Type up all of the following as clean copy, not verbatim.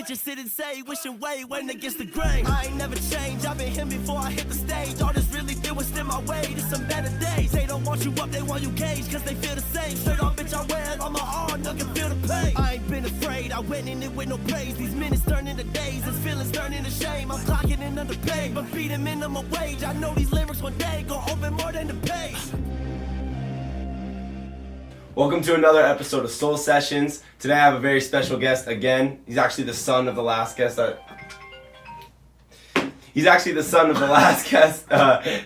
just sit and say, wish and wait, when against the grain. I ain't never changed, I've been here before I hit the stage. All this really did was stand my way to some better days. They don't want you up, they want you caged, cause they feel the same. Straight on, bitch, I wear it on my arm, I can feel the pain. I ain't been afraid, I went in it with no praise. These minutes turn into days, these feelings turn into shame. I'm clocking in underpaid, but feeding minimum wage. I know these lyrics one day gon' open more than the page. Welcome to another episode of Soul Sessions. Today I have a very special guest again. He's actually the son of the last guest that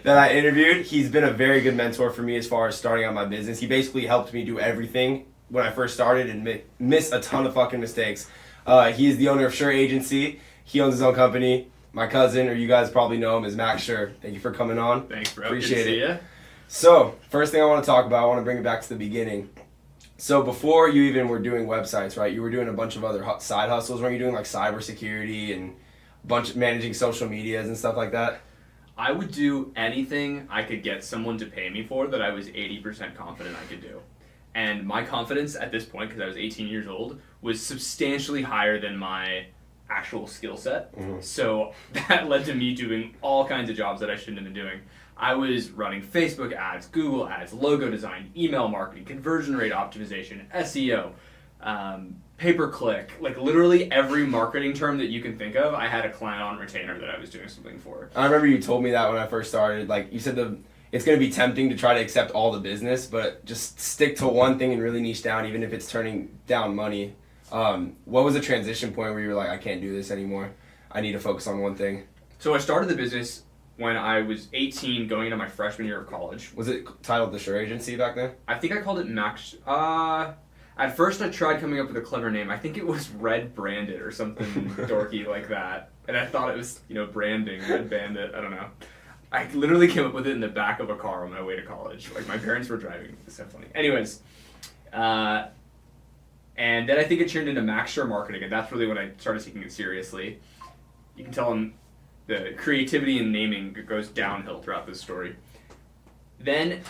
I interviewed. He's been a very good mentor for me as far as starting out my business. He basically helped me do everything when I first started and miss a ton of fucking mistakes. He is the owner of Sher Agency. He owns his own company. My cousin, or you guys probably know him, is Max Sher. Thank you for coming on. Thanks, bro. Appreciate Good to it. see ya. So, first thing I want to talk about, I want to bring it back to the beginning. So before you even were doing websites, right, you were doing a bunch of other side hustles. Weren't you doing like cybersecurity and managing social medias and stuff like that? I would do anything I could get someone to pay me for that I was 80% confident I could do. And my confidence at this point, because I was 18 years old, was substantially higher than my actual skill set. Mm-hmm. So that led to me doing all kinds of jobs that I shouldn't have been doing. I was running Facebook ads, Google ads, logo design, email marketing, conversion rate optimization, SEO, pay-per-click, like literally every marketing term that you can think of, I had a client on retainer that I was doing something for. I remember you told me that when I first started. Like you said, it's going to be tempting to try to accept all the business, but just stick to one thing and really niche down, even if it's turning down money. What was the transition point where you were like, I can't do this anymore. I need to focus on one thing? So I started the business when I was 18, going into my freshman year of college. Was it titled the Sher Agency back then? I think I called it Max. At first I tried coming up with a clever name. I think it was Red Branded or something dorky like that. And I thought it was, branding, Red Bandit, I don't know. I literally came up with it in the back of a car on my way to college. Like, my parents were driving. It's so funny. Anyways, and then I think it turned into Max Sher Marketing, and that's really when I started taking it seriously. You can tell the creativity and naming goes downhill throughout this story. Then,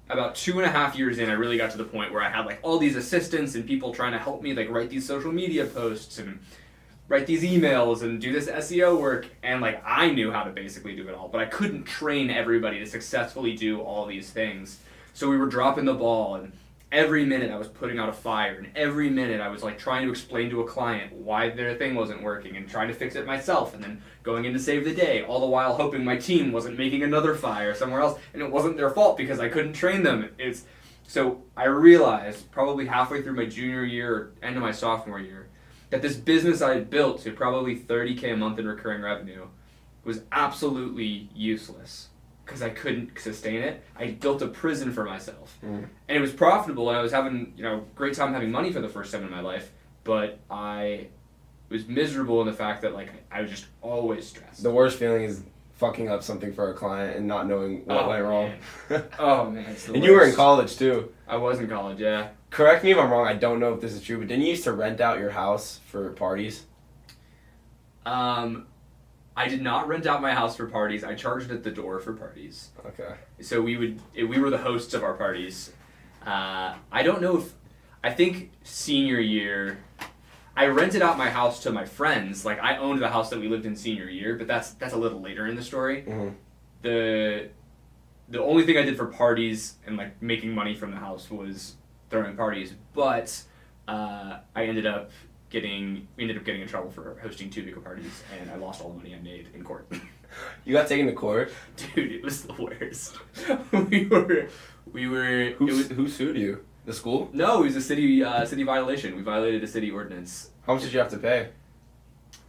about 2.5 years in, I really got to the point where I had like all these assistants and people trying to help me like write these social media posts and write these emails and do this SEO work, and like I knew how to basically do it all, but I couldn't train everybody to successfully do all these things. So we were dropping the ball, and every minute I was putting out a fire, and every minute I was like trying to explain to a client why their thing wasn't working and trying to fix it myself, and then going in to save the day, all the while hoping my team wasn't making another fire somewhere else, and it wasn't their fault because I couldn't train them. So I realized probably halfway through my junior year or end of my sophomore year that this business I had built to probably $30K a month in recurring revenue was absolutely useless because I couldn't sustain it. I built a prison for myself. And it was profitable, and I was having great time having money for the first time in my life, but I was miserable in the fact that like I was just always stressed. The worst feeling is fucking up something for a client and not knowing what went wrong. Oh man, it's the And worst. you were in college too. I was in college, yeah. Correct me if I'm wrong, I don't know if this is true, but didn't you used to rent out your house for parties? I did not rent out my house for parties. I charged at the door for parties. Okay. So we were the hosts of our parties. I don't know I think senior year, I rented out my house to my friends. Like I owned the house that we lived in senior year, but that's a little later in the story. Mm-hmm. The only thing I did for parties and like making money from the house was throwing parties, but we ended up getting in trouble for hosting 2 big parties, and I lost all the money I made in court. You got taken to court? Dude, it was the worst. Who sued you? The school? No, it was a city violation. We violated a city ordinance. How much did you have to pay?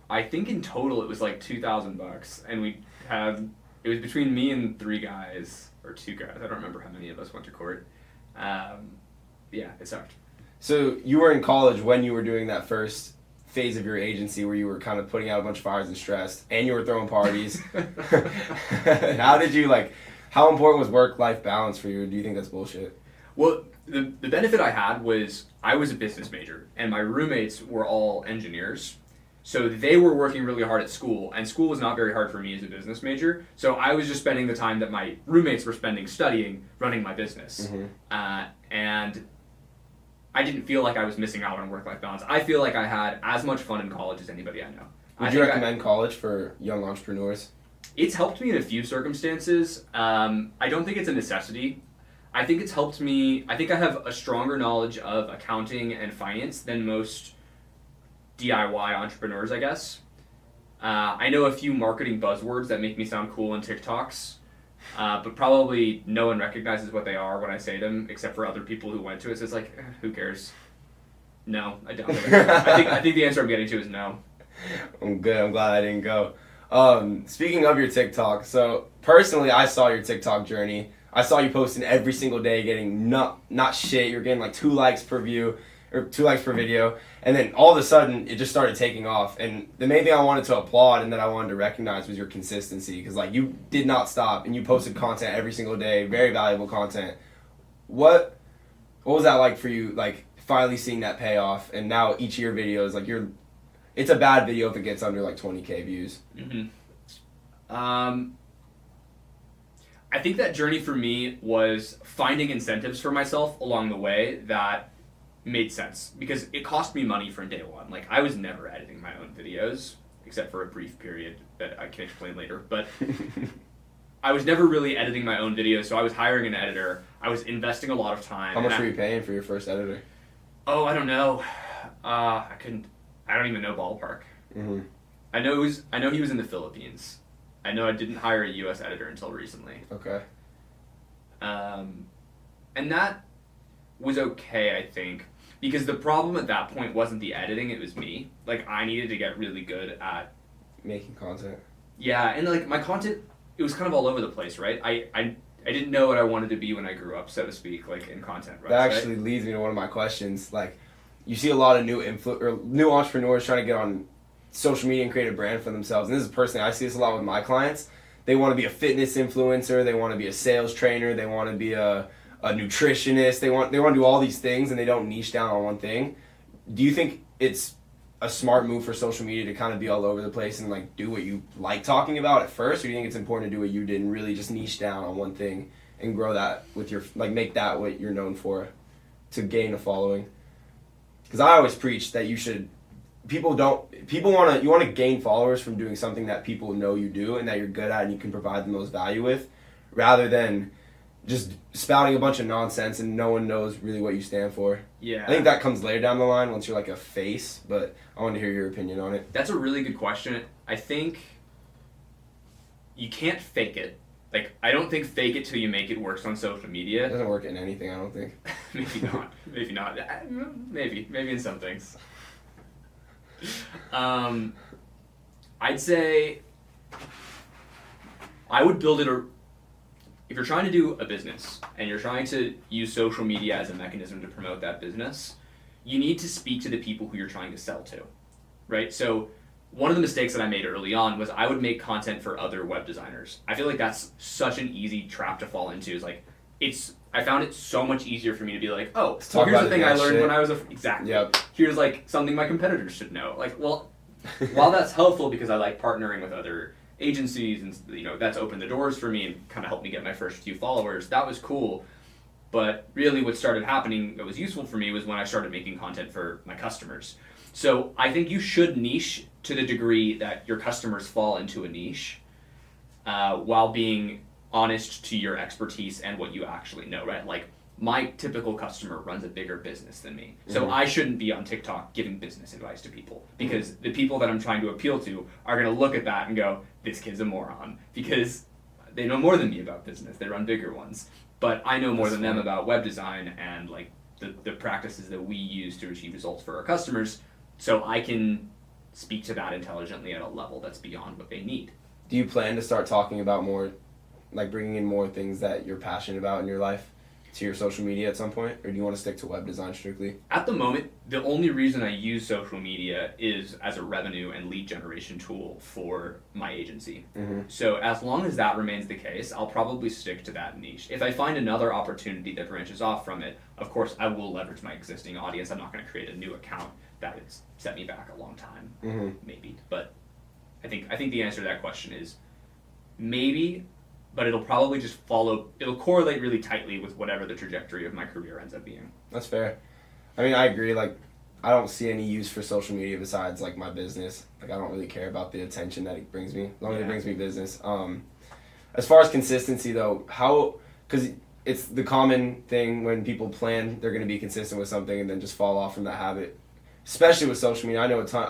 I think in total it was like $2,000, and it was between me and 3 guys or 2 guys. I don't remember how many of us went to court. Yeah, it sucked. So you were in college when you were doing that first phase of your agency where you were kind of putting out a bunch of fires and stressed, and you were throwing parties. How important was work-life balance for you? Do you think that's bullshit? Well, the benefit I had was I was a business major, and my roommates were all engineers. So they were working really hard at school, and school was not very hard for me as a business major. So I was just spending the time that my roommates were spending studying, running my business. Mm-hmm. And I didn't feel like I was missing out on work-life balance. I feel like I had as much fun in college as anybody I know. Would you recommend college for young entrepreneurs? It's helped me in a few circumstances. I don't think it's a necessity. I think it's helped me. I think I have a stronger knowledge of accounting and finance than most DIY entrepreneurs, I guess. I know a few marketing buzzwords that make me sound cool in TikToks, but probably no one recognizes what they are when I say them, except for other people who went to it. So it's like, who cares? No, I don't. I think the answer I'm getting to is no. I'm good. I'm glad I didn't go. Speaking of your TikTok, so personally, I saw your TikTok journey. I saw you posting every single day, getting not shit. You're getting like 2 likes per view, or 2 likes per video, and then all of a sudden, it just started taking off. And the main thing I wanted to applaud and that I wanted to recognize was your consistency, because like you did not stop and you posted content every single day, very valuable content. What was that like for you? Like finally seeing that pay off, and now each of your videos, like it's a bad video if it gets under like 20K views. Mm-hmm. I think that journey for me was finding incentives for myself along the way that made sense, because it cost me money from day one. Like I was never editing my own videos, except for a brief period that I can explain later, but I was never really editing my own videos, so I was hiring an editor. I was investing a lot of time. How much were you paying for your first editor? Oh, I don't know. I don't even know ballpark. Mm-hmm. I know he was in the Philippines. I know I didn't hire a U.S. editor until recently. Okay. And that was okay, I think, because the problem at that point wasn't the editing, it was me. Like, I needed to get really good at making content. Yeah, and like my content, it was kind of all over the place, right? I didn't know what I wanted to be when I grew up, so to speak, like in content. Right? That actually leads me to one of my questions. Like, you see a lot of new entrepreneurs trying to get on social media and create a brand for themselves. And this is personally, I see this a lot with my clients. They want to be a fitness influencer. They want to be a sales trainer. They want to be a nutritionist. They want to do all these things, and they don't niche down on one thing. Do you think it's a smart move for social media to kind of be all over the place and like do what you like talking about at first, or do you think it's important to do what you did and really just niche down on one thing and grow that with your, like, make that what you're known for to gain a following? Because I always preach that you should. You want to gain followers from doing something that people know you do and that you're good at and you can provide the most value with, rather than just spouting a bunch of nonsense and no one knows really what you stand for. Yeah. I think that comes later down the line once you're like a face, but I want to hear your opinion on it. That's a really good question. I think you can't fake it. Like, I don't think fake it till you make it works on social media. It doesn't work in anything, I don't think. Maybe not. Maybe not. Maybe in some things. I'd say I would build it if you're trying to do a business and you're trying to use social media as a mechanism to promote that business, you need to speak to the people who you're trying to sell to, right? So one of the mistakes that I made early on was I would make content for other web designers. I feel like that's such an easy trap to fall into. Is like, I found it so much easier for me to be like, oh, well, here's the thing I learned when I was exactly. Yep. Here's like something my competitors should know. Like, well, while that's helpful because I like partnering with other agencies and that's opened the doors for me and kind of helped me get my first few followers, that was cool. But really what started happening that was useful for me was when I started making content for my customers. So I think you should niche to the degree that your customers fall into a niche, while being honest to your expertise and what you actually know, right? Like, my typical customer runs a bigger business than me. So I shouldn't be on TikTok giving business advice to people, because the people that I'm trying to appeal to are going to look at that and go, this kid's a moron, because they know more than me about business. They run bigger ones. But I know more than them about web design and like the practices that we use to achieve results for our customers. So I can speak to that intelligently at a level that's beyond what they need. Do you plan to start talking about more, like bringing in more things that you're passionate about in your life to your social media at some point, or do you want to stick to web design strictly? At the moment, the only reason I use social media is as a revenue and lead generation tool for my agency. So as long as that remains the case, I'll probably stick to that niche. If I find another opportunity that branches off from it, of course I will leverage my existing audience. I'm not going to create a new account. That would set me back a long time, maybe. But I think the answer to that question is maybe, but it'll probably just it'll correlate really tightly with whatever the trajectory of my career ends up being. That's fair. I mean, I agree. Like, I don't see any use for social media besides like my business. Like, I don't really care about the attention that it brings me, as long as it brings me business. As far as consistency though, because it's the common thing when people plan they're going to be consistent with something and then just fall off from that habit. Especially with social media, I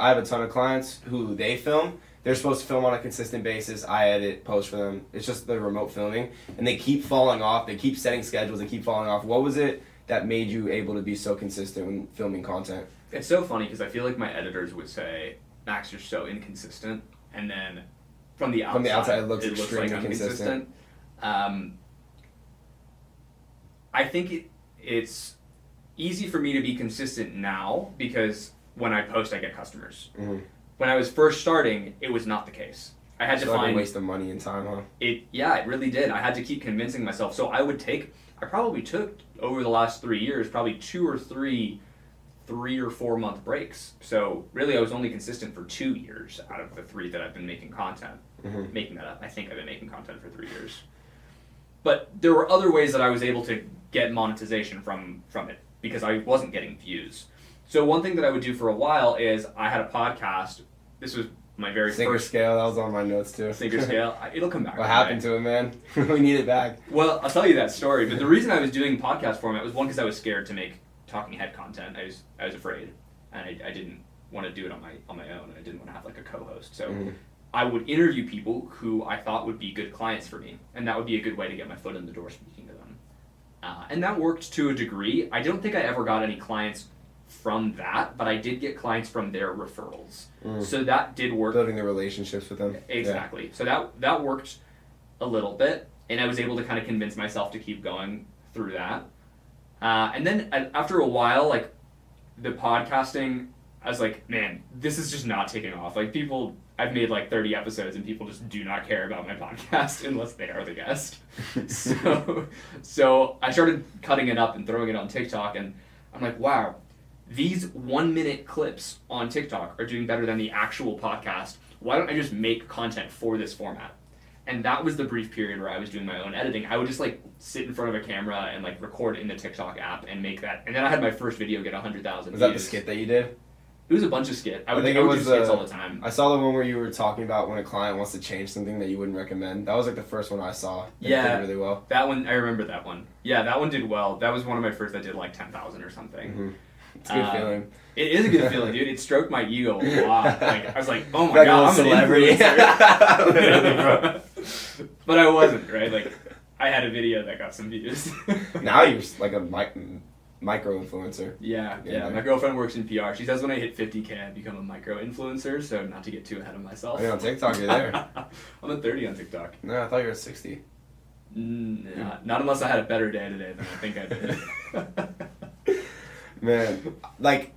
have a ton of clients who they film. They're supposed to film on a consistent basis. I edit, post for them. It's just the remote filming, and they keep falling off. They keep setting schedules. They keep falling off. What was it that made you able to be so consistent when filming content? It's so funny because I feel like my editors would say, Max, you're so inconsistent, and then from the outside it looks extremely like I'm consistent. I think it's easy for me to be consistent now because when I post, I get customers. Mm-hmm. When I was first starting, it was not the case. I had to find like a waste of money and time, huh? It really did. I had to keep convincing myself. So I probably took over the last 3 years, probably 2 or 3 or 4 month breaks. So really, I was only consistent for 2 years out of the 3 that I've been making content. Mm-hmm. Making that up, I think I've been making content for 3 years. But there were other ways that I was able to get monetization from it because I wasn't getting views. So one thing that I would do for a while is I had a podcast. This was my very Sinker first... Scale, that was on my notes too. Sinker Scale. It'll come back. What happened to it, man? We need it back. Well, I'll tell you that story. But the reason I was doing podcast format was one, because I was scared to make talking head content. I was afraid. And I didn't want to do it on my own. And I didn't want to have like a co-host. So I would interview people who I thought would be good clients for me. And that would be a good way to get my foot in the door speaking to them. And that worked to a degree. I don't think I ever got any clients from that, but I did get clients from their referrals. So that did work. Building the relationships with them. Exactly. Yeah. So that worked a little bit, and I was able to kind of convince myself to keep going through that. And then after a while, like the podcasting, I was like, man, this is just not taking off. Like I've made like 30 episodes and people just do not care about my podcast unless they are the guest. So I started cutting it up and throwing it on TikTok, and I'm like, wow, these 1 minute clips on TikTok are doing better than the actual podcast. Why don't I just make content for this format? And that was the brief period where I was doing my own editing. I would just like sit in front of a camera and like record in the TikTok app and make that. And then I had my first video get 100,000 views. Was that the skit that you did? It was a bunch of skits. I would think do skits all the time. I saw the one where you were talking about when a client wants to change something that you wouldn't recommend. That was like the first one I saw. It did really well. That one, I remember that one. Yeah, that one did well. That was one of my first that did like 10,000 or something. Mm-hmm. It's a good feeling. It is a good feeling, dude. It stroked my ego a lot. Like I was like, oh my like god, I'm celebrity. An influencer. But I wasn't, right? Like I had a video that got some views. Now you're like a micro influencer. Yeah. My girlfriend works in PR. She says when I hit 50K, I become a micro influencer. So not to get too ahead of myself. I mean, on TikTok, you're there. I'm at 30 on TikTok. No, I thought you were at 60. Not unless I had a better day today than I think I did. Man, like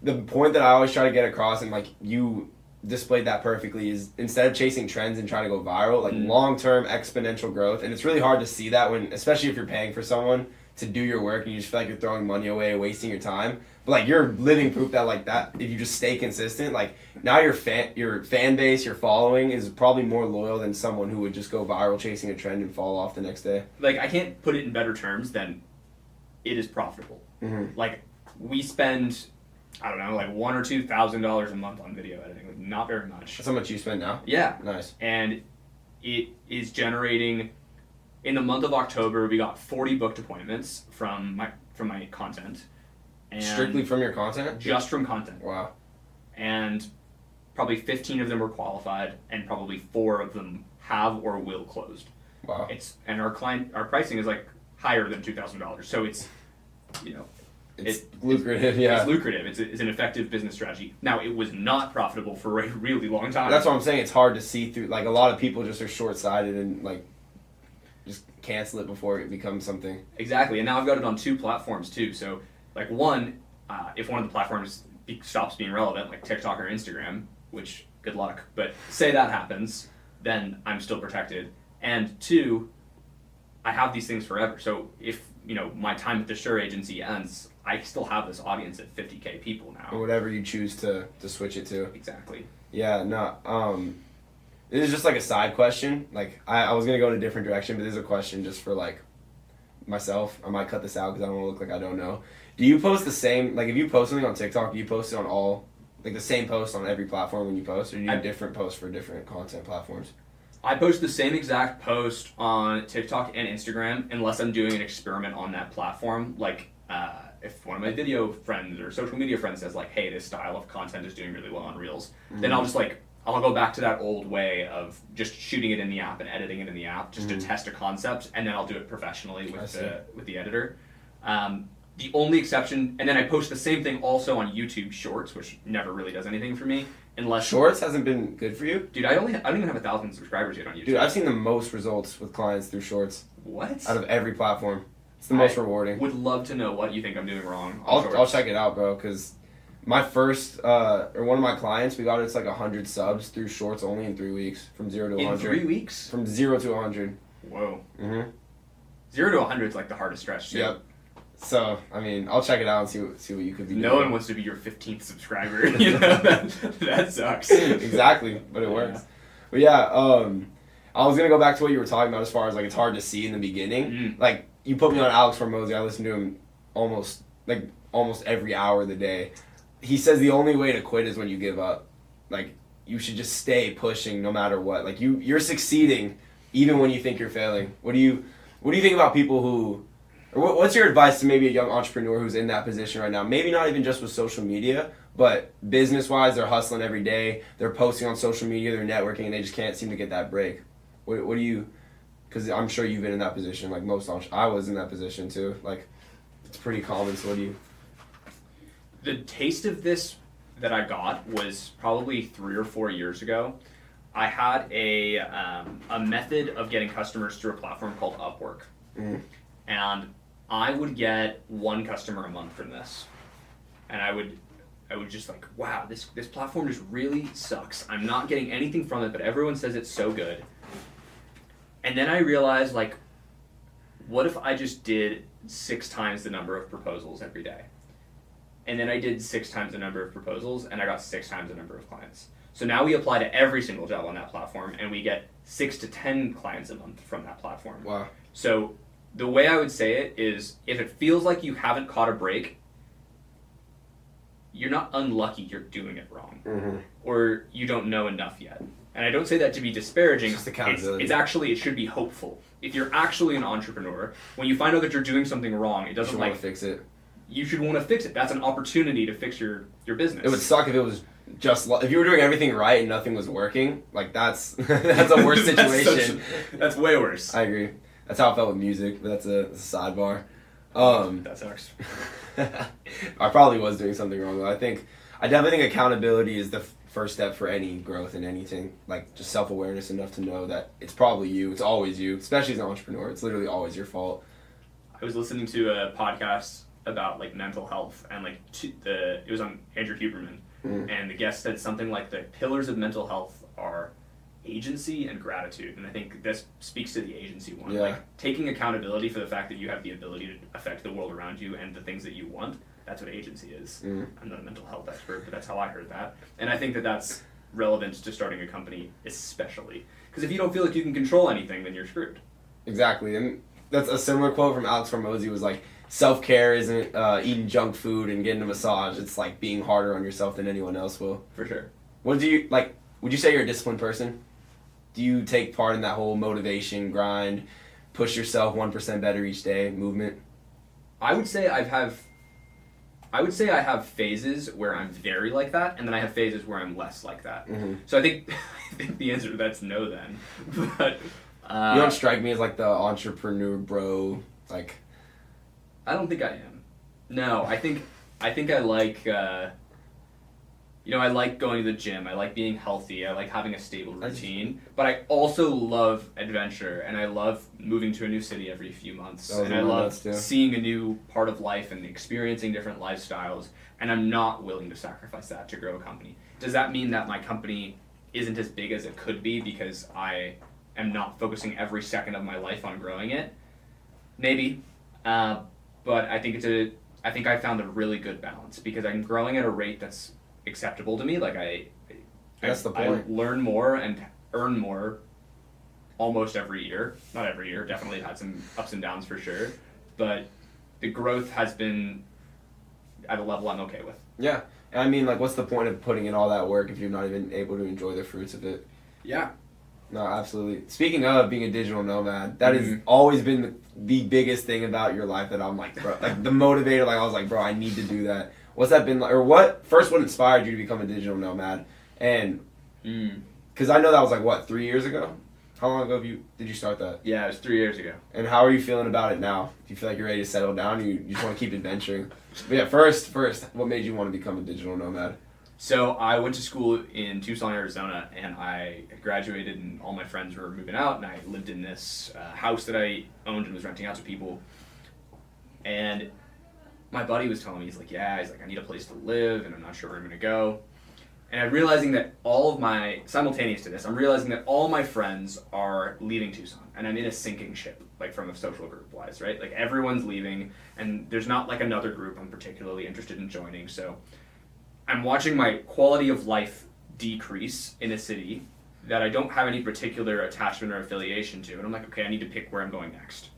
the point that I always try to get across, and like you displayed that perfectly, is instead of chasing trends and trying to go viral, like long-term exponential growth. And it's really hard to see that when, especially if you're paying for someone to do your work and you just feel like you're throwing money away, wasting your time. But like you're living proof that like that, if you just stay consistent, like now your fan base, your following is probably more loyal than someone who would just go viral chasing a trend and fall off the next day. Like I can't put it in better terms than it is profitable. Like we spend, I don't know, like $1,000 or $2,000 a month on video editing. Like not very much. That's how much you spend now? Yeah. Nice. And it is generating. In the month of October, we got 40 booked appointments from my content. And strictly from your content? Just from content. Wow. And probably 15 of them were qualified, and probably 4 of them have or will closed. Wow. And our pricing is like higher than $2,000. So it's, it's lucrative. Yeah. It's lucrative. It's an effective business strategy. Now, it was not profitable for a really long time. That's what I'm saying. It's hard to see through. Like a lot of people just are short-sighted and like just cancel it before it becomes something. Exactly. And now I've got it on 2 platforms too. So like one, if one of the platforms stops being relevant, like TikTok or Instagram, which good luck, but say that happens, then I'm still protected. And 2, I have these things forever. So if my time at the Sher agency ends, I still have this audience at 50K people now. Or whatever you choose to switch it to. Exactly. Yeah, no. This is just like a side question. Like I was gonna go in a different direction, but this is a question just for like myself. I might cut this out because I don't want to look like I don't know. Do you post the same, like if you post something on TikTok, do you post it on all, like the same post on every platform when you post, or do you do different posts for different content platforms? I post the same exact post on TikTok and Instagram unless I'm doing an experiment on that platform. Like if one of my video friends or social media friends says like, hey, this style of content is doing really well on Reels, then I'll just like, I'll go back to that old way of just shooting it in the app and editing it in the app just to test a concept, and then I'll do it professionally with the editor. The only exception, and then I post the same thing also on YouTube Shorts, which never really does anything for me. Unless Shorts hasn't been good for you? Dude, I don't even have 1,000 subscribers yet on YouTube. Dude, I've seen the most results with clients through Shorts. What? Out of every platform. It's the most rewarding. Would love to know what you think I'm doing wrong on Shorts. I'll check it out, bro, because my first, or one of my clients, we got it's like 100 subs through Shorts only in 3 weeks. From 0 to 100. In 3 weeks? From 0 to 100. Whoa. 0 to 100 is like the hardest stretch, too. Yep. So, I mean, I'll check it out and see what you could be doing. No one wants to be your 15th subscriber, you know? that sucks. Exactly, but it works. But yeah, I was going to go back to what you were talking about as far as, like, it's hard to see in the beginning. Like, you put me on Alex Formosi, I listen to him almost every hour of the day. He says the only way to quit is when you give up. Like, you should just stay pushing no matter what. Like, you're succeeding even when you think you're failing. What do you think about people who... Or what's your advice to maybe a young entrepreneur who's in that position right now? Maybe not even just with social media, but business-wise, they're hustling every day. They're posting on social media, they're networking, and they just can't seem to get that break. What do you... Because I'm sure you've been in that position, like most I was in that position too. Like, it's pretty common, so what do you... The taste of this that I got was probably 3 or 4 years ago. I had a method of getting customers through a platform called Upwork. And I would get 1 customer a month from this. And I would just like, wow, this platform just really sucks. I'm not getting anything from it, but everyone says it's so good. And then I realized, like, what if I just did 6 times the number of proposals every day? And then I did 6 times the number of proposals, and I got 6 times the number of clients. So now we apply to every single job on that platform, and we get 6 to 10 clients a month from that platform. Wow. So the way I would say it is, if it feels like you haven't caught a break, you're not unlucky, you're doing it wrong. Or you don't know enough yet. And I don't say that to be disparaging. It's just accountability. It's actually, it should be hopeful. If you're actually an entrepreneur, when you find out that you're doing something wrong, it doesn't want to fix it. You should want to fix it. That's an opportunity to fix your business. It would suck if it was just if you were doing everything right and nothing was working. Like that's a worse situation. That's way worse. I agree. That's how I felt with music, but that's a sidebar. That sucks. I probably was doing something wrong, though. I definitely think accountability is the first step for any growth in anything. Like, just self-awareness enough to know that it's probably you. It's always you, especially as an entrepreneur. It's literally always your fault. I was listening to a podcast about, like, mental health, and, like, it was on Andrew Huberman, and the guest said something like the pillars of mental health are agency and gratitude, and I think this speaks to the agency one. Yeah. Like, taking accountability for the fact that you have the ability to affect the world around you and the things that you want. That's what agency is. I'm not a mental health expert, but that's how I heard that. And I think that that's relevant to starting a company, especially. Because if you don't feel like you can control anything, then you're screwed. Exactly. And that's a similar quote from Alex Formosi was like, self-care isn't eating junk food and getting a massage. It's like being harder on yourself than anyone else will. For sure. What do you, like, would you say you're a disciplined person? Do you take part in that whole motivation, grind, push yourself 1% better each day movement? I would say I have phases where I'm very like that, and then I have phases where I'm less like that. So I think the answer to that's no then. But you don't strike me as like the entrepreneur bro, like. I don't think I am. No, I think I like I like going to the gym. I like being healthy. I like having a stable routine. But I also love adventure, and I love moving to a new city every few months. And I love seeing a new part of life and experiencing different lifestyles. And I'm not willing to sacrifice that to grow a company. Does that mean that my company isn't as big as it could be because I am not focusing every second of my life on growing it? Maybe. But I think I found a really good balance because I'm growing at a rate that's acceptable to me. Like that's the point. I learn more and earn more almost every year. Not every year. Definitely had some ups and downs for sure. but the growth has been at a level I'm okay with. Yeah. And I mean, like, what's the point of putting in all that work if you're not even able to enjoy the fruits of it? Yeah. No, absolutely. Speaking of being a digital nomad, that has always been the biggest thing about your life that I'm like, bro, like the motivator. Like I was like, bro, I need to do that. What's that been like? Or what inspired you to become a digital nomad? And because I know that was like what, 3 years ago. How long ago did you start that? Yeah, it was 3 years ago. And how are you feeling about it now? Do you feel like you're ready to settle down? Or you just want to keep adventuring? But yeah, first, what made you want to become a digital nomad? So I went to school in Tucson, Arizona, and I graduated, and all my friends were moving out, and I lived in this house that I owned and was renting out to people. And my buddy was telling me, he's like, I need a place to live, and I'm not sure where I'm going to go. And I'm realizing that simultaneous to this, I'm realizing that all my friends are leaving Tucson, and I'm in a sinking ship, like from a social group wise, right? Like everyone's leaving, and there's not like another group I'm particularly interested in joining, so I'm watching my quality of life decrease in a city that I don't have any particular attachment or affiliation to. And I'm like, okay, I need to pick where I'm going next.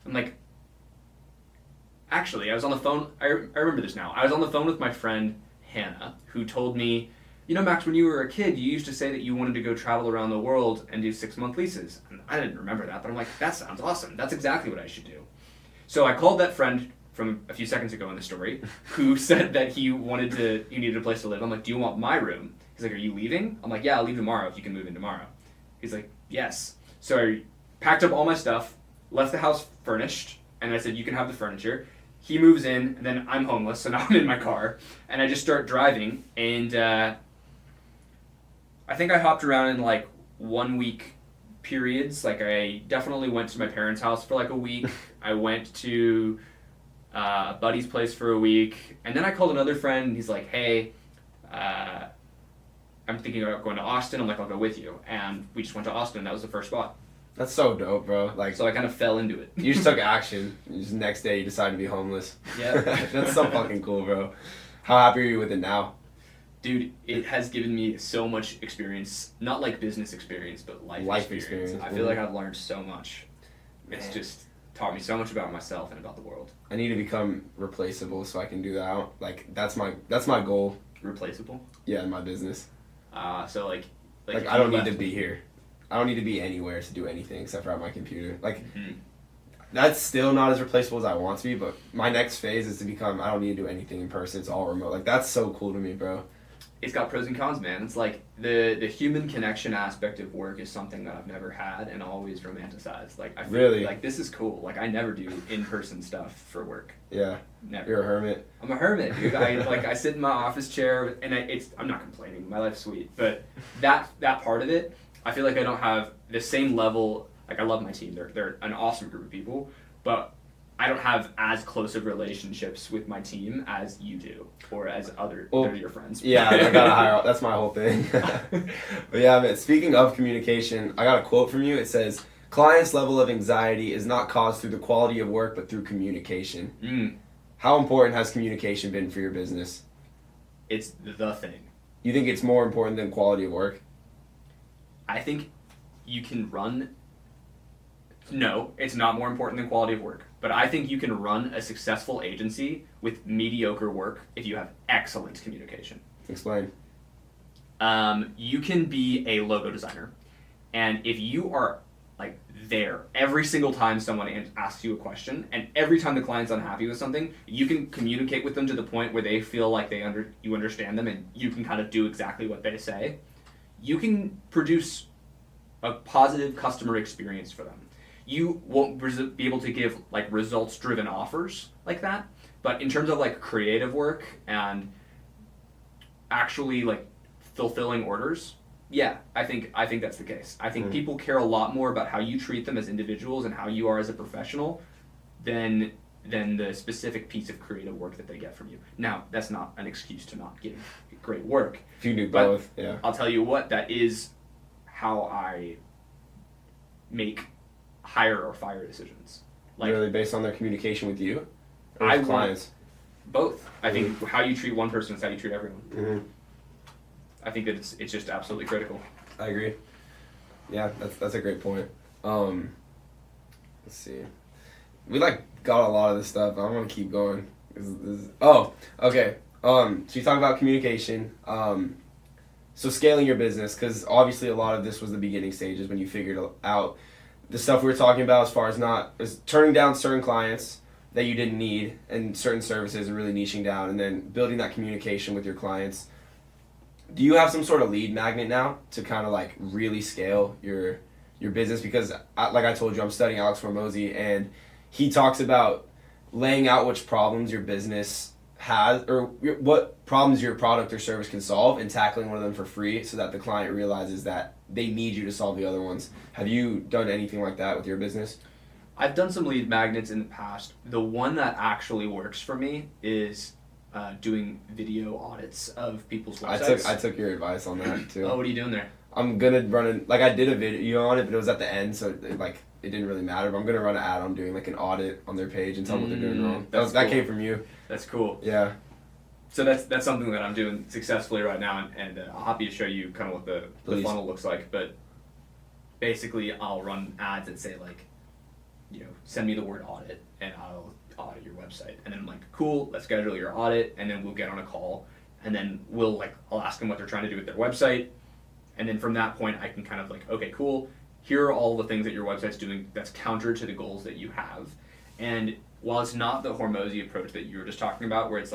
I'm like, actually, I was on the phone. I remember this now. I was on the phone with my friend Hannah, who told me, Max, when you were a kid, you used to say that you wanted to go travel around the world and do 6-month leases. And I didn't remember that, but I'm like, that sounds awesome. That's exactly what I should do. So I called that friend from a few seconds ago in the story, who said that he needed a place to live. I'm like, do you want my room? He's like, are you leaving? I'm like, yeah, I'll leave tomorrow if you can move in tomorrow. He's like, yes. So I packed up all my stuff, left the house furnished, and I said, you can have the furniture. He moves in, and then I'm homeless, so now I'm in my car, and I just start driving, and I think I hopped around in like 1 week periods. Like I definitely went to my parents' house for like a week. I went to a buddy's place for a week, and then I called another friend, and he's like, hey, I'm thinking about going to Austin. I'm like, I'll go with you. And we just went to Austin. That was the first spot. That's so dope, bro. Like, so I kind of fell into it. You just took action. Just the next day you decided to be homeless. Yeah. That's so fucking cool, bro. How happy are you with it now? Dude, it has given me so much experience. Not like business experience, but life experience. I feel like I've learned so much. It's just taught me so much about myself and about the world. I need to become replaceable so I can do that. Like that's my goal. Replaceable? Yeah, in my business. So like I don't need to be here. I don't need to be anywhere to do anything except for at my computer. Like that's still not as replaceable as I want to be, but my next phase is to become I don't need to do anything in person. It's all remote. Like that's so cool to me, bro. It's got pros and cons, man. It's like the human connection aspect of work is something that I've never had and always romanticized. Like I feel like this is cool. Like I never do in-person stuff for work. Yeah. Never. You're a hermit. I'm a hermit, dude. I sit in my office chair and I'm not complaining. My life's sweet, but that part of it, I feel like I don't have the same level. Like I love my team. They're an awesome group of people, but I don't have as close of relationships with my team as you do, or as other your friends. Yeah, I gotta hire. That's my whole thing. But yeah, man. Speaking of communication, I got a quote from you. It says, "Clients' level of anxiety is not caused through the quality of work, but through communication." How important has communication been for your business? It's the thing. You think it's more important than quality of work? I think you can run. No, it's not more important than quality of work. But I think you can run a successful agency with mediocre work if you have excellent communication. Explain. You can be a logo designer, and if you are like there every single time someone asks you a question, and every time the client's unhappy with something, you can communicate with them to the point where they feel like you understand them, and you can kind of do exactly what they say. You can produce a positive customer experience for them. You won't be able to give like results-driven offers like that, but in terms of like creative work and actually like fulfilling orders, yeah, I think that's the case. I think people care a lot more about how you treat them as individuals and how you are as a professional than the specific piece of creative work that they get from you. Now, that's not an excuse to not give great work. If you do both, yeah. I'll tell you what, that is how I make hire or fire decisions. Like, really based on their communication with you? Or with clients? Both. I think how you treat one person is how you treat everyone. I think that it's just absolutely critical. I agree. Yeah, that's a great point. Let's see. We got a lot of this stuff. I want to keep going. Oh, okay. So you talk about communication. So scaling your business, because obviously a lot of this was the beginning stages when you figured out the stuff we were talking about as far as turning down certain clients that you didn't need and certain services and really niching down, and then building that communication with your clients. Do you have some sort of lead magnet now to kind of really scale your business? Because like I told you, I'm studying Alex Hormozy, and he talks about laying out which problems your business has, or what problems your product or service can solve, and tackling one of them for free so that the client realizes that they need you to solve the other ones. Have you done anything like that with your business? I've done some lead magnets in the past. The one that actually works for me is doing video audits of people's websites. I took your advice on that too. Oh, what are you doing there? I'm gonna run I did a video on it, but it was at the end, so it didn't really matter. But I'm gonna run an ad on doing an audit on their page and tell them what they're doing wrong. That came from you. That's cool. Yeah. So that's something that I'm doing successfully right now, and I'm happy to show you kind of what the funnel looks like. But basically, I'll run ads that say send me the word audit, and I'll audit your website. And then I'm like, cool, let's schedule your audit, and then we'll get on a call, and then I'll ask them what they're trying to do with their website, and then from that point, I can kind of okay, cool, here are all the things that your website's doing that's counter to the goals that you have. And while it's not the Hormozy approach that you were just talking about, where it's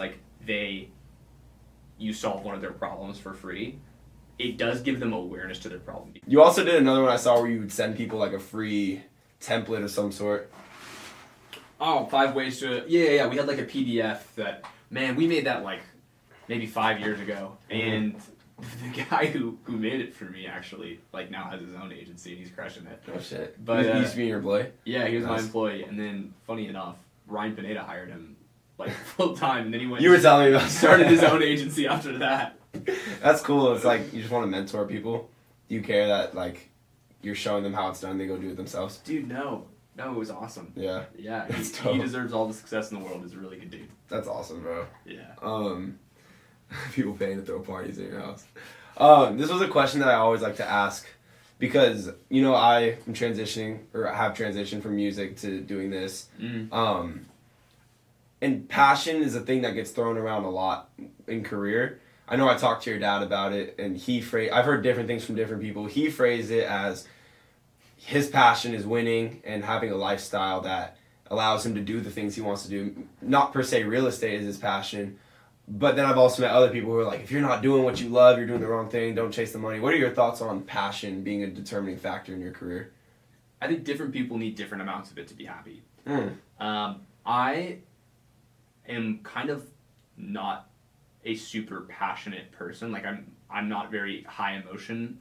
you solve one of their problems for free, it does give them awareness to their problem. You also did another one I saw where you would send people a free template of some sort. Oh, 5 ways to... Yeah. We had a PDF that... Man, we made that maybe 5 years ago. And the guy who made it for me actually now has his own agency and he's crushing it. Oh shit. But he used to be your employee? Yeah, he was my employee. And then, funny enough, Ryan Pineda hired him full time, and then he went... You were telling me about started his own agency after that. That's cool. It's you just want to mentor people. Do you care that you're showing them how it's done, they go do it themselves? Dude, no, it was awesome. Yeah. Yeah, he deserves all the success in the world. He's a really good dude. That's awesome, bro. Yeah. People paying to throw parties in your house. This was a question that I always like to ask, because I am transitioning, or I have transitioned from music to doing this. And passion is a thing that gets thrown around a lot in career. I know I talked to your dad about it, and I've heard different things from different people. He phrased it as his passion is winning and having a lifestyle that allows him to do the things he wants to do. Not per se real estate is his passion, but then I've also met other people who are if you're not doing what you love, you're doing the wrong thing, don't chase the money. What are your thoughts on passion being a determining factor in your career? I think different people need different amounts of it to be happy. I am kind of not a super passionate person. I'm not very high emotion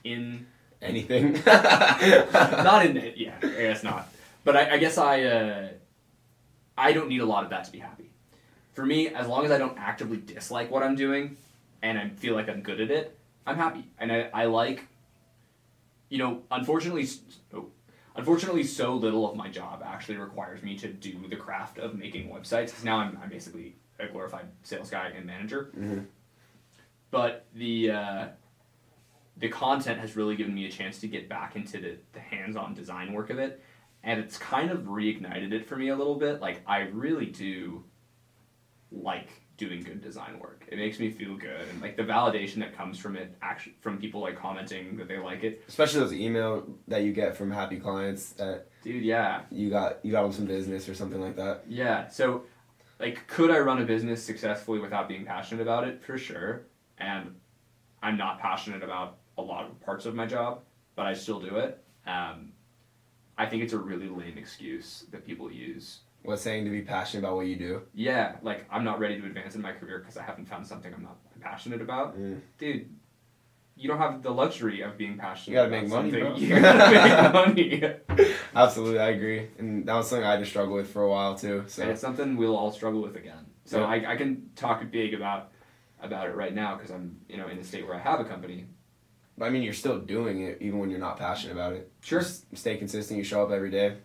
in anything. Not in it. Yeah, I guess not. But I guess I don't need a lot of that to be happy. For me, as long as I don't actively dislike what I'm doing, and I feel like I'm good at it, I'm happy. And I like, unfortunately, so little of my job actually requires me to do the craft of making websites, because now I'm basically a glorified sales guy and manager. But the content has really given me a chance to get back into the hands-on design work of it, and it's kind of reignited it for me a little bit. I really do like doing good design work. It makes me feel good, and the validation that comes from it, actually from people commenting that they like it. Especially those email that you get from happy clients that, dude, yeah, you got them some business or something like that. Yeah. So could I run a business successfully without being passionate about it? For sure. And I'm not passionate about a lot of parts of my job, but I still do it. I think it's a really lame excuse that people use. What, saying to be passionate about what you do? Yeah, I'm not ready to advance in my career because I haven't found something I'm passionate about. Dude, you don't have the luxury of being passionate about something. You gotta make money. Absolutely, I agree. And that was something I had to struggle with for a while too. So. And it's something we'll all struggle with again. So yeah. I can talk big about it right now because I'm in a state where I have a company. But I you're still doing it even when you're not passionate about it. Sure. Just stay consistent, you show up every day.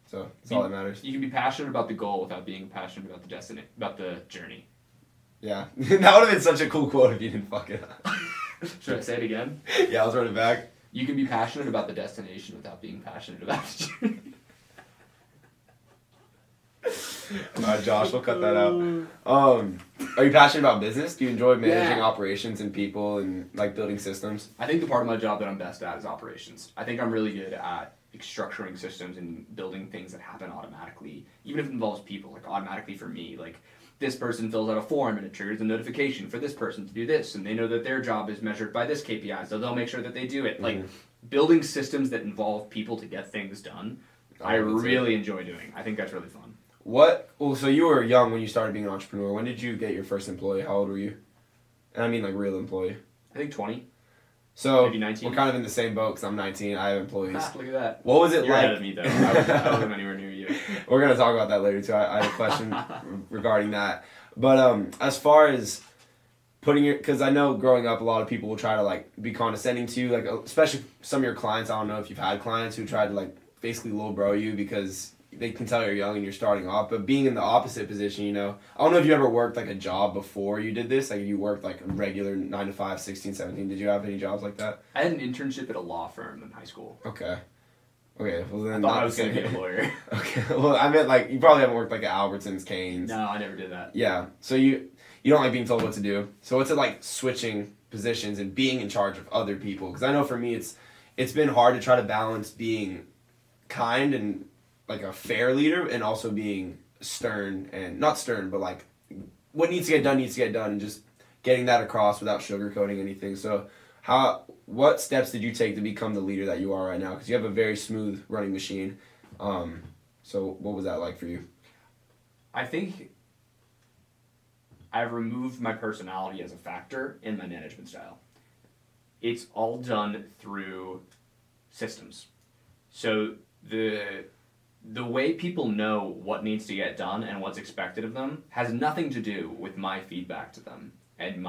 So that's all that matters. You can be passionate about the goal without being passionate about about the journey. Yeah. That would have been such a cool quote if you didn't fuck it up. Should I say it again? Yeah, I'll run it back. You can be passionate about the destination without being passionate about the journey. Josh will cut that out. Are you passionate about business? Do you enjoy managing operations and people and like building systems? I think the part of my job that I'm best at is operations. I think I'm really good at like, structuring systems and building things that happen automatically, even if it involves people, like automatically for me. Like this person fills out a form and it triggers a notification for this person to do this, and they know that their job is measured by this KPI, so they'll make sure that they do it. Like building systems that involve people to get things done, I really enjoy doing. I think that's really fun. So you were young when you started being an entrepreneur. When did you get your first employee? How old were you? And I mean like real employee. I think 20. So Maybe 19. we're kind of in the same boat because I'm 19. I have employees. Look at that. What was it You're like? ahead of me though. I wasn't anywhere near you. We're gonna talk about that later too. I had a question regarding that. But as far as putting your, because I know growing up, a lot of people will try to like be condescending to you, like especially some of your clients. I don't know if you've had clients who tried to like basically lowbrow you because they can tell you're young and you're starting off. But being in the opposite position, you know, I don't know if you ever worked like a job before you did this. Like if you worked like a regular 9 to 5, 16, 17. Did you have any jobs like that? I had an internship at a law firm in high school. Okay. Well then, I thought I was going to be a lawyer. Okay. Well, I meant like you probably haven't worked like at Albertsons, Cane's. No, I never did that. Yeah. So you don't like being told what to do. So what's it like switching positions and being in charge of other people? Because I know for me it's been hard to try to balance being kind and like a fair leader and also being stern and not stern but like what needs to get done and just getting that across without sugarcoating anything. So what steps did you take to become the leader that you are right now? Because you have a very smooth running machine. So what was that like for you? I think I've removed my personality as a factor in my management style. It's all done through systems. So the way people know what needs to get done and what's expected of them has nothing to do with my feedback to them and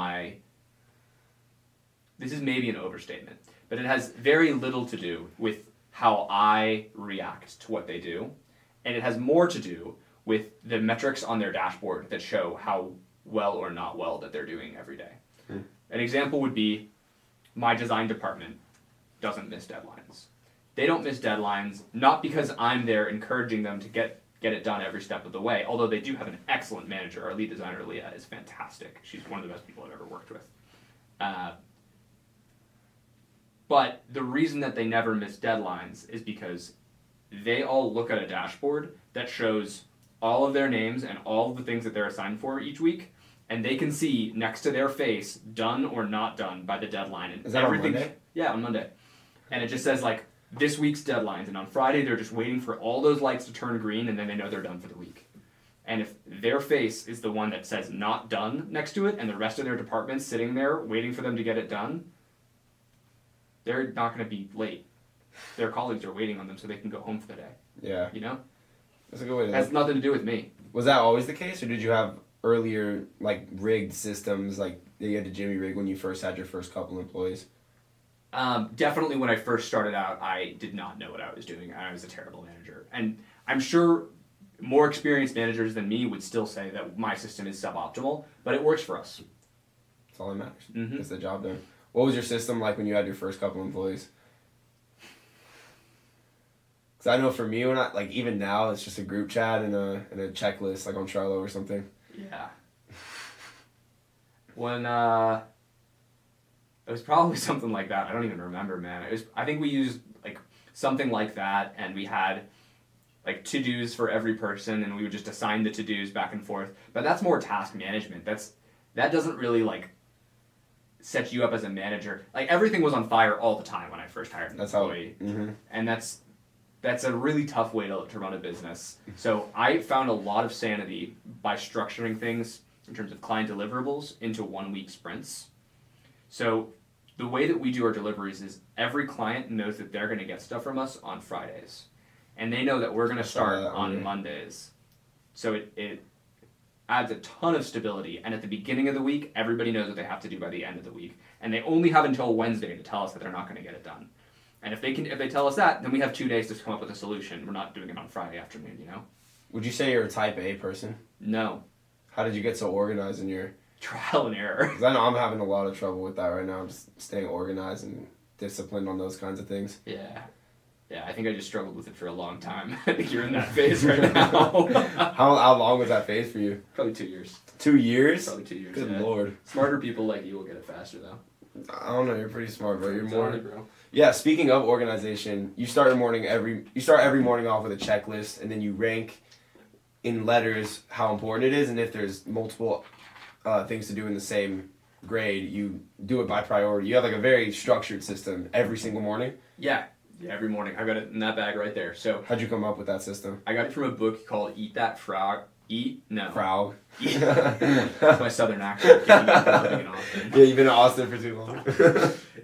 this is maybe an overstatement, but it has very little to do with how I react to what they do, and it has more to do with the metrics on their dashboard that show how well or not well that they're doing every day. An example would be my design department doesn't miss deadlines. They don't miss deadlines, not because I'm there encouraging them to get it done every step of the way, although they do have an excellent manager. Our lead designer, Leah, is fantastic. She's one of the best people I've ever worked with. But the reason that they never miss deadlines is because they all look at a dashboard that shows all of their names and all of the things that they're assigned for each week, and they can see next to their face, done or not done by the deadline. And is that everything? On Monday? Yeah, on Monday. And it just says, like, this week's deadlines, and on Friday they're just waiting for all those lights to turn green, and then they know they're done for the week. And if their face is the one that says not done next to it, and the rest of their department's sitting there waiting for them to get it done, they're not going to be late. Their colleagues are waiting on them so they can go home for the day. Yeah. You know? That's a good way to It has nothing to do with me. Was that always the case, or did you have earlier, like, rigged systems, like, you had to Jimmy rig when you first had your first couple employees? Definitely when I first started out, I did not know what I was doing. I was a terrible manager. And I'm sure more experienced managers than me would still say that my system is suboptimal, but it works for us. That's all that matters. It's the job done. What was your system like when you had your first couple employees? Because I know for me, when even now, it's just a group chat and a checklist, like on Trello or something. Yeah. When, it was probably something like that. I don't even remember, man. I think we used, like, something like that, and we had, like, to-dos for every person, and we would just assign the to-dos back and forth. But that's more task management. That doesn't really, like, set you up as a manager. Like, everything was on fire all the time when I first hired an employee. And that's a really tough way to run a business. So I found a lot of sanity by structuring things in terms of client deliverables into 1-week sprints. So the way that we do our deliveries is every client knows that they're going to get stuff from us on Fridays. And they know that we're going to start on Mondays. So it adds a ton of stability. And at the beginning of the week, everybody knows what they have to do by the end of the week. And they only have until Wednesday to tell us that they're not going to get it done. And if they tell us that, then we have 2 days to come up with a solution. We're not doing it on Friday afternoon, you know? Would you say you're a type A person? No. How did you get so organized in your... Trial and error. Because I know I'm having a lot of trouble with that right now. I'm just staying organized and disciplined on those kinds of things. Yeah. Yeah, I think I just struggled with it for a long time. I think you're in that phase right now. How long was that phase for you? Probably 2 years. 2 years? Probably 2 years. Good yeah. lord. Smarter people like you will get it faster though. I don't know. You're pretty smart, bro. You're I'm more. telling you, bro. Yeah. Speaking of organization, you start every morning off with a checklist, and then you rank in letters how important it is, and if there's multiple things to do in the same grade, you do it by priority. You have like a very structured system every single morning. Yeah, every morning. I got it in that bag right there. So How'd you come up with that system? I got it from a book called Eat That Frog. Frog. That's my southern accent. Yeah, you've been in Austin for too long.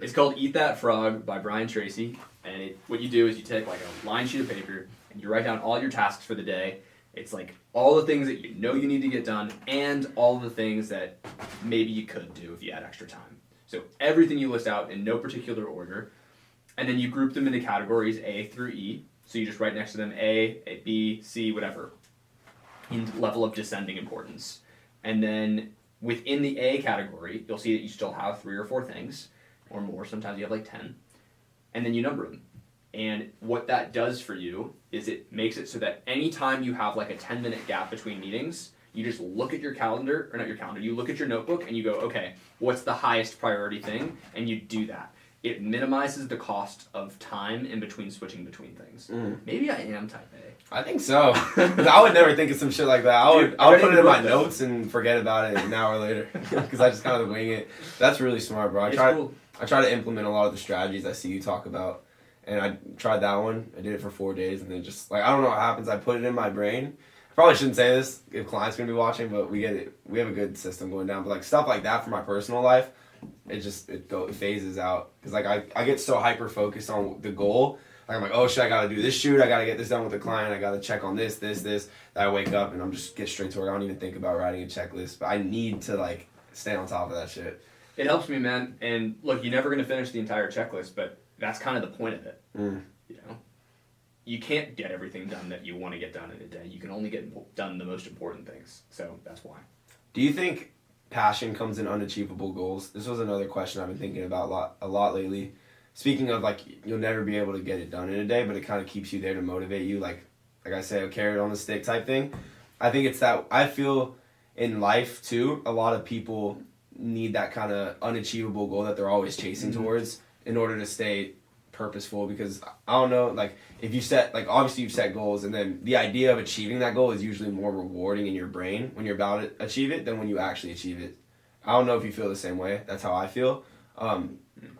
It's called Eat That Frog by Brian Tracy. And what you do is you take like a line sheet of paper and you write down all your tasks for the day. It's like all the things that you know you need to get done and all the things that maybe you could do if you had extra time. So everything you list out in no particular order. And then you group them into categories A through E. So you just write next to them A, B, C, whatever, in level of descending importance. And then within the A category, you'll see that you still have 3 or 4 things, or more. Sometimes you have like 10. And then you number them. And what that does for you is it makes it so that anytime you have like a 10-minute gap between meetings, you just look at your calendar, or not your calendar, you look at your notebook and you go, okay, what's the highest priority thing? And you do that. It minimizes the cost of time in between switching between things. Maybe I am type A. I think so. 'Cause I would never think of some shit like that. I would put it in my notes and forget about it an hour later. Because I just kind of wing it. That's really smart, bro. I try to implement a lot of the strategies I see you talk about. And I tried that one. I did it for 4 days. And then just, like, I don't know what happens. I put it in my brain. Probably shouldn't say this if clients going to be watching, but we get it. We have a good system going down. But, like, stuff like that for my personal life, it phases out. Because, like, I get so hyper-focused on the goal. Like, I'm like, oh, shit, I got to do this shoot. I got to get this done with the client. I got to check on this. That I wake up and I'm just get straight to work. I don't even think about writing a checklist. But I need to, like, stay on top of that shit. It helps me, man. And, look, you're never going to finish the entire checklist, but that's kind of the point of it. You know? You can't get everything done that you want to get done in a day. You can only get done the most important things. So that's why. Do you think passion comes in unachievable goals? This was another question I've been thinking about a lot lately. Speaking of, like, you'll never be able to get it done in a day, but it kind of keeps you there to motivate you, like I say, a carrot on a stick type thing. I think it's that, I feel in life, too, a lot of people need that kind of unachievable goal that they're always chasing towards in order to stay purposeful, because I don't know, like, if you set, like, obviously you've set goals, and then the idea of achieving that goal is usually more rewarding in your brain when you're about to achieve it than when you actually achieve it. I don't know if you feel the same way. That's how I feel.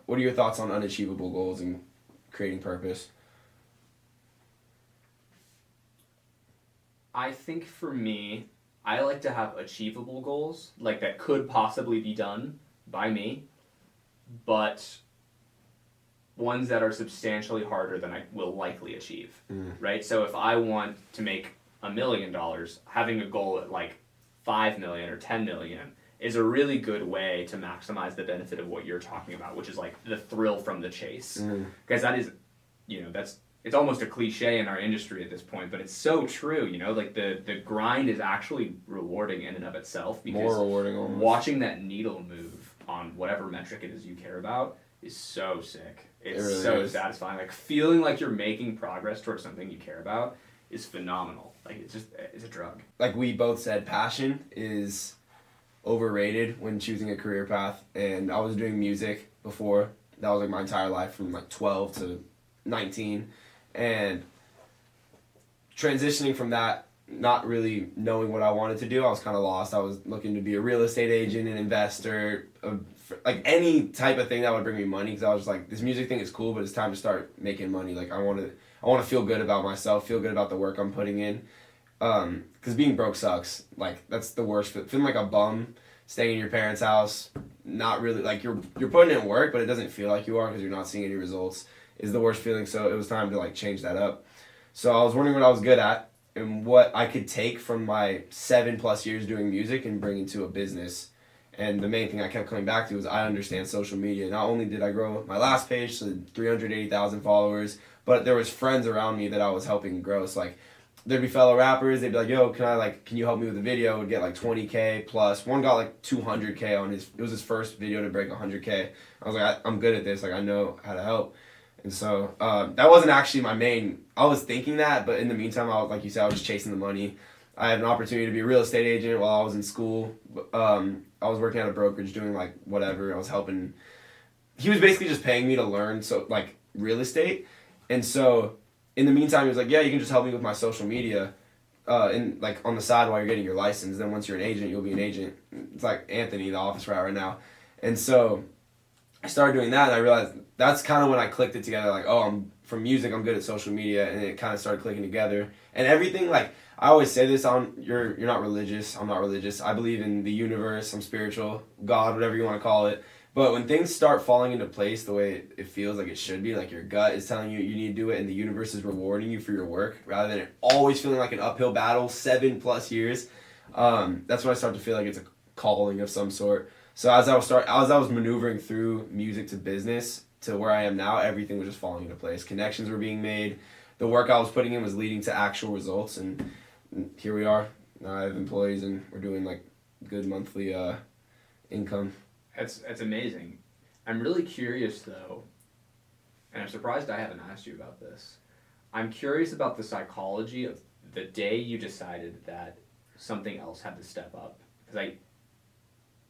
What are your thoughts on unachievable goals and creating purpose? I think for me, I like to have achievable goals, like that could possibly be done by me, but ones that are substantially harder than I will likely achieve, right? So if I want to make $1 million, having a goal at like 5 million or 10 million is a really good way to maximize the benefit of what you're talking about, which is like the thrill from the chase. Because that is, you know, it's almost a cliche in our industry at this point, but it's so true, you know, like the grind is actually rewarding in and of itself, because more rewarding almost. Watching that needle move on whatever metric it is you care about is so sick. It's really so satisfying. Like, feeling like you're making progress towards something you care about is phenomenal. Like, it's a drug. Like we both said, passion is overrated when choosing a career path. And I was doing music before. That was like my entire life from like 12 to 19. And transitioning from that, not really knowing what I wanted to do, I was kind of lost. I was looking to be a real estate agent, an investor, like any type of thing that would bring me money, because I was like, this music thing is cool, but it's time to start making money. Like, I want to feel good about myself, feel good about the work I'm putting in, because being broke sucks. Like, that's the worst. Feeling like a bum, staying in your parents' house, not really, like, you're putting in work, but it doesn't feel like you are because you're not seeing any results, is the worst feeling. So it was time to, like, change that up. So I was wondering what I was good at and what I could take from my 7+ years doing music and bring into a business. And the main thing I kept coming back to was I understand social media. Not only did I grow my last page to 380,000 followers, but there was friends around me that I was helping grow. So, like, there'd be fellow rappers, they'd be like, yo, can you help me with a video? Would get like 20K plus. One got like 200K on it was his first video to break 100K. I was like, I'm good at this, like, I know how to help. And so that wasn't actually my main. I was thinking that, but in the meantime, I was, like you said, I was just chasing the money. I had an opportunity to be a real estate agent while I was in school. I was working at a brokerage doing like whatever. I was helping. He was basically just paying me to learn like real estate, and so in the meantime, he was like, "Yeah, you can just help me with my social media, and like on the side while you're getting your license. Then once you're an agent, you'll be an agent." It's like Anthony, the office right now, and so I started doing that, and I realized that's kind of when I clicked it together. Like, oh, I'm from music, I'm good at social media, and it kind of started clicking together. And everything, like I always say this, you're not religious. I'm not religious. I believe in the universe. I'm spiritual, God, whatever you want to call it. But when things start falling into place the way it feels like it should be, like your gut is telling you need to do it, and the universe is rewarding you for your work, rather than it always feeling like an uphill battle 7+ years, that's when I start to feel like it's a calling of some sort. So as I was maneuvering through music to business to where I am now, everything was just falling into place. Connections were being made. The work I was putting in was leading to actual results, and here we are. Now I have employees, and we're doing like good monthly income. That's amazing. I'm really curious though, and I'm surprised I haven't asked you about this. I'm curious about the psychology of the day you decided that something else had to step up. Because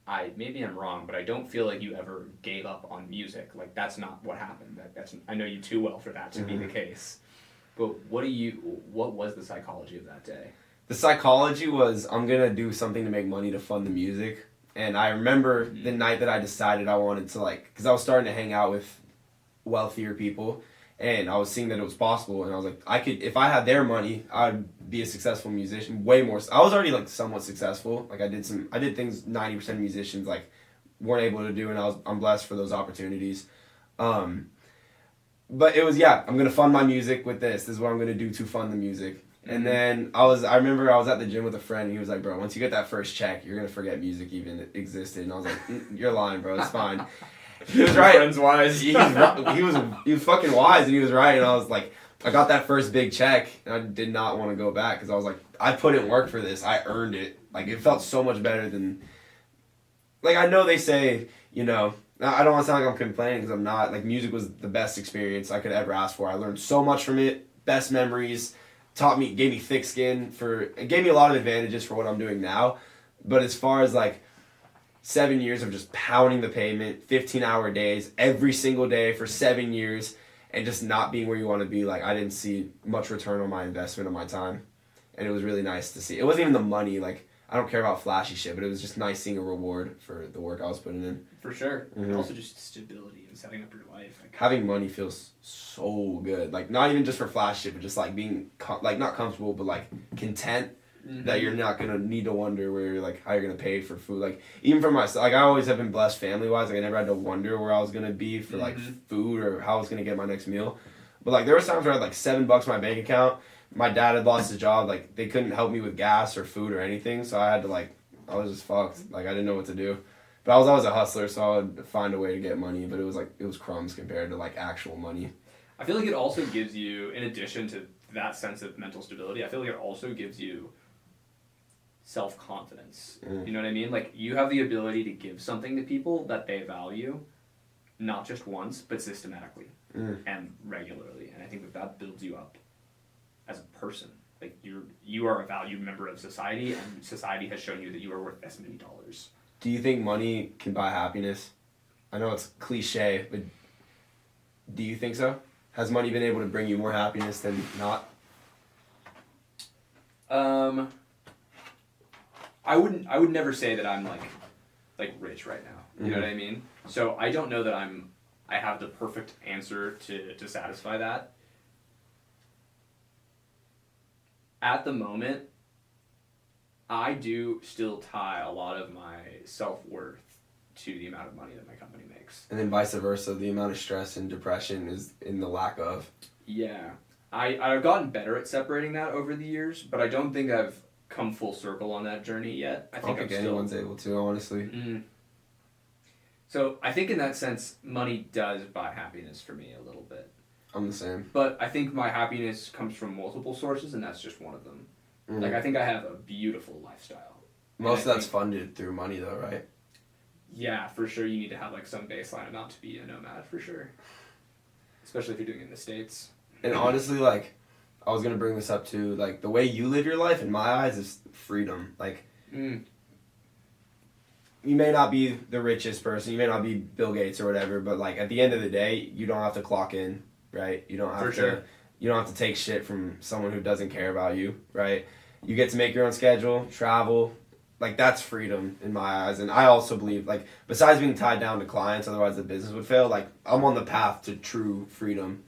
I maybe I'm wrong, but I don't feel like you ever gave up on music. Like that's not what happened. I know you too well for that to be the case. But what was the psychology of that day? The psychology was, I'm gonna do something to make money to fund the music. And I remember the night that I decided I wanted to, like, because I was starting to hang out with wealthier people, and I was seeing that it was possible, and I was like, if I had their money, I'd be a successful musician, way more. I was already like somewhat successful. Like I did things 90% of musicians like weren't able to do, and I'm blessed for those opportunities. But it was, I'm gonna fund my music with this. This is what I'm gonna do to fund the music. And then I remember I was at the gym with a friend, and he was like, "Bro, once you get that first check, you're gonna forget music even existed." And I was like, "You're lying, bro. It's fine." He was right. Friend's wise. He was fucking wise, and he was right. And I was like, I got that first big check, and I did not want to go back because I was like, I put in work for this. I earned it. Like it felt so much better than. Like I know they say, I don't want to sound like I'm complaining because I'm not. Like music was the best experience I could ever ask for. I learned so much from it. Best memories. Gave me thick skin it gave me a lot of advantages for what I'm doing now. But as far as like 7 years of just pounding the pavement, 15-hour days, every single day for 7 years, and just not being where you want to be, like I didn't see much return on my investment of my time. And it was really nice to see. It wasn't even the money, like I don't care about flashy shit, but it was just nice seeing a reward for the work I was putting in. For sure. And also just stability and setting up your life. Having money feels so good. Like, not even just for flash shit, but just, like, being, not comfortable, but, like, content that you're not going to need to wonder where you're, like, how you're going to pay for food. Like, even for myself, like, I always have been blessed family-wise. Like, I never had to wonder where I was going to be for, like, food or how I was going to get my next meal. But, like, there was times where I had, like, $7 in my bank account. My dad had lost his job. Like, they couldn't help me with gas or food or anything. So I had to, like, I was just fucked. Like, I didn't know what to do. But I was always a hustler, so I would find a way to get money. But it was crumbs compared to, like, actual money. I feel like it also gives you, in addition to that sense of mental stability, I feel like it also gives you self-confidence. You know what I mean? Like, you have the ability to give something to people that they value, not just once, but systematically and regularly. And I think that builds you up as a person. Like, you are a valued member of society, and society has shown you that you are worth this many dollars. Do you think money can buy happiness? I know it's cliche, but do you think so? Has money been able to bring you more happiness than not? I would never say that I'm like rich right now. You know what I mean? So I don't know that I have the perfect answer to satisfy that. At the moment, I do still tie a lot of my self-worth to the amount of money that my company makes. And then vice versa, the amount of stress and depression is in the lack of. Yeah. I've gotten better at separating that over the years, but I don't think I've come full circle on that journey yet. I don't think anyone's able to, honestly. So I think in that sense, money does buy happiness for me a little bit. I'm the same. But I think my happiness comes from multiple sources, and that's just one of them. Like, I think I have a beautiful lifestyle. Most of that's funded through money, though, right? Yeah, for sure. You need to have, like, some baseline amount to be a nomad, for sure. especially if you're doing it in the States. And honestly, like, I was gonna bring this up too. Like, the way you live your life, in my eyes, is freedom. Like, you may not be the richest person, you may not be Bill Gates or whatever, but like at the end of the day, you don't have to clock in, right? You don't have you don't have to take shit from someone who doesn't care about you, right? You get to make your own schedule, travel. Like, that's freedom in my eyes. And I also believe, like, besides being tied down to clients, otherwise the business would fail, like, I'm on the path to true freedom.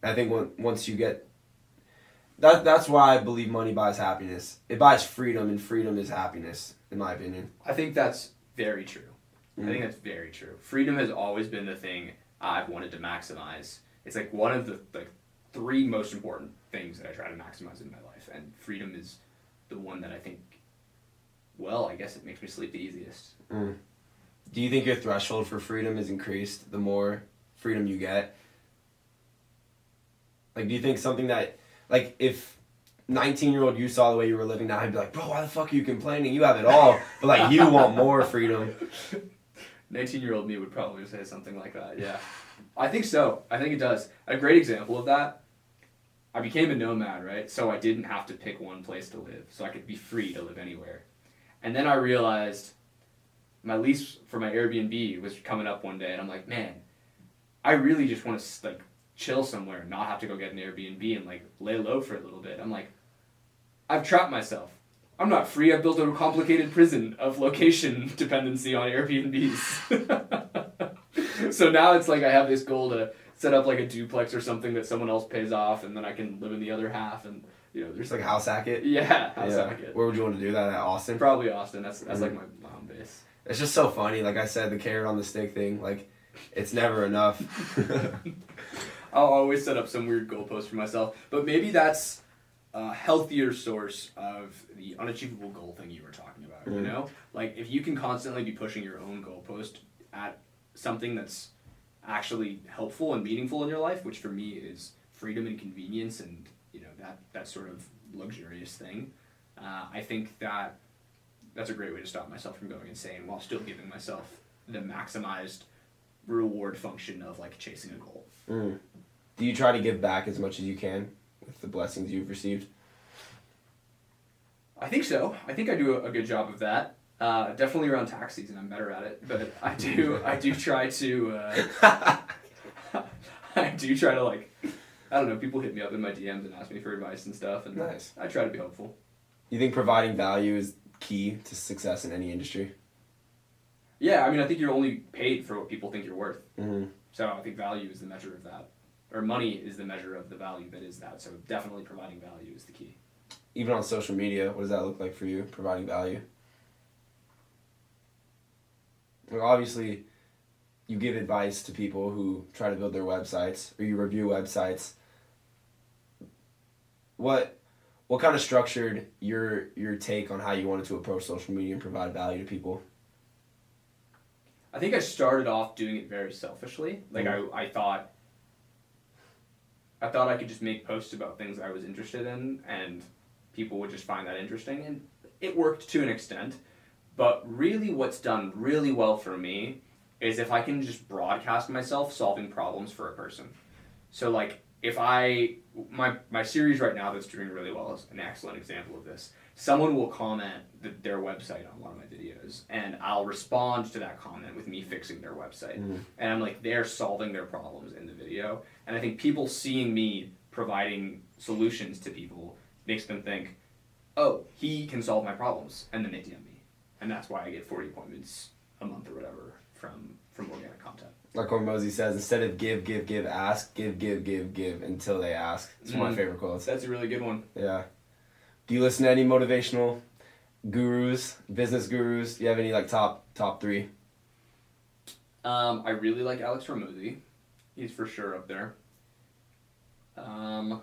And I think once you get... That's why I believe money buys happiness. It buys freedom, and freedom is happiness, in my opinion. I think that's very true. I think that's very true. Freedom has always been the thing I've wanted to maximize. It's like one of the three most important things that I try to maximize in my life, and freedom is the one that I think, well, I guess it makes me sleep the easiest. Do you think your threshold for freedom is increased the more freedom you get? Like, do you think something that, like, if 19-year-old you saw the way you were living now, I'd be like, bro, why the fuck are you complaining? You have it all. But, like, you want more freedom. 19-year-old me would probably say something like that, yeah. I think so. I think it does. A great example of that, I became a nomad, right? So I didn't have to pick one place to live. So I could be free to live anywhere. And then I realized my lease for my Airbnb was coming up one day, and I'm like, man, I really just want to, like, chill somewhere and not have to go get an Airbnb and, like, lay low for a little bit. I'm like, I've trapped myself. I'm not free. I've built a complicated prison of location dependency on Airbnbs. So now it's like I have this goal to set up, like, a duplex or something that someone else pays off, and then I can live in the other half. And, you know, there's like house hack it. Yeah, house hack it. Where would you want to do that, at Austin? Probably Austin. That's like my home base. It's just so funny. Like I said, the carrot on the stick thing. Like, it's never enough. I'll always set up some weird goalpost for myself, but maybe that's a healthier source of the unachievable goal thing you were talking about. You know, like if you can constantly be pushing your own goalpost at something that's actually helpful and meaningful in your life, which for me is freedom and convenience, and you know that sort of luxurious thing. I think that's a great way to stop myself from going insane while still giving myself the maximized reward function of like chasing a goal. Do you try to give back as much as you can with the blessings you've received? I think so. I think I do a good job of that. Definitely around tax season, I'm better at it. But I do try to. I do try to, like, I don't know. People hit me up in my DMs and ask me for advice and stuff, and nice. I try to be helpful. You think providing value is key to success in any industry? Yeah, I mean, I think you're only paid for what people think you're worth. Mm-hmm. So I think value is the measure of that. Or money is the measure of the value that is that. So definitely providing value is the key. Even on social media, what does that look like for you, providing value? Like, obviously, you give advice to people who try to build their websites, or you review websites. What kind of structured your take on how you wanted to approach social media and provide value to people? I think I started off doing it very selfishly. Like I thought I could just make posts about things I was interested in, and people would just find that interesting, and it worked to an extent. But really, what's done really well for me is if I can just broadcast myself solving problems for a person. So like if my series right now that's doing really well is an excellent example of this. Someone will comment their website on one of my videos, and I'll respond to that comment with me fixing their website. And I'm like, they're solving their problems in the video. And I think people seeing me providing solutions to people makes them think, oh, he can solve my problems. And then they DM me. And that's why I get 40 appointments a month or whatever from organic content. Like what Mosey says, instead of give, ask, give until they ask. It's one of my favorite quotes. That's a really good one. Yeah. Do you listen to any motivational gurus, business gurus? Do you have any like top three? I really like Alex Ramosi. He's for sure up there. I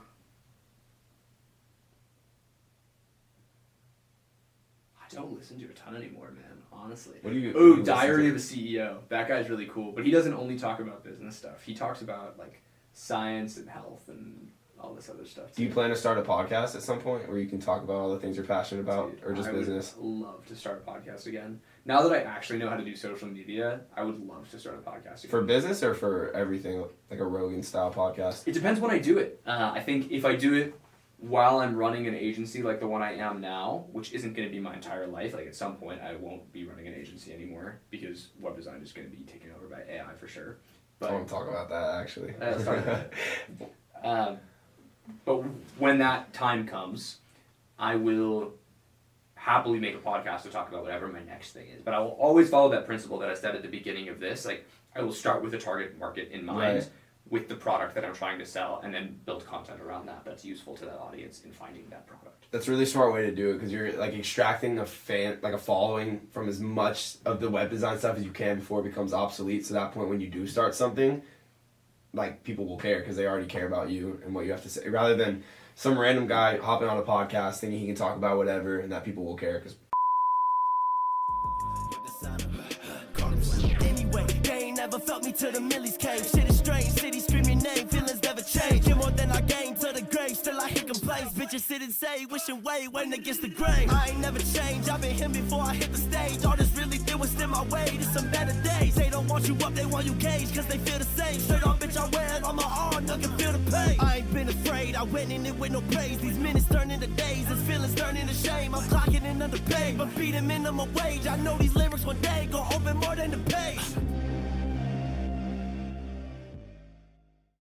don't listen to a ton anymore, man, honestly. What do you Diary of a CEO. That guy's really cool, but he doesn't only talk about business stuff. He talks about like science and health and all this other stuff. Do you plan to start a podcast at some point where you can talk about all the things you're passionate about, or just business? I would love to start a podcast again. Now that I actually know how to do social media, I would love to start a podcast again. For business or for everything, like a Rogan style podcast? It depends when I do it. I think if I do it while I'm running an agency like the one I am now, which isn't going to be my entire life, like at some point I won't be running an agency anymore because web design is going to be taken over by AI for sure. But I want to talk about that actually. let's talk about it. But when that time comes, I will happily make a podcast to talk about whatever my next thing is. But I will always follow that principle that I said at the beginning of this. Like, I will start with a target market in mind, Right. with the product that I'm trying to sell, and then build content around that that's useful to that audience in finding that product. That's a really smart way to do it, because you're like extracting a fan, like a following from as much of the web design stuff as you can before it becomes obsolete. So that point when you do start something, like people will care because they already care about you and what you have to say, rather than some random guy hopping on a podcast thinking he can talk about whatever and that people will care. Because Anyway, they ain't never felt me to the millies cave. Shit is strange, city screaming name, feelings never change. Get more than I gain to the grave, still I hear complaints. Bitches sit and say, wishing way when against the grain. I ain't never changed, I've been here before I hit the stage. All this really did was in my way to some better days. They don't want you up, they want you caged, cause they feel the same. Straight on, bitch, I wear it on my arm, I can feel the pain. I ain't been afraid, I went in it with no praise. These minutes turn into days, this feelings turn into shame. I'm clocking in underpaid, but beating minimum wage. I know these lyrics one day gon' open more than the page.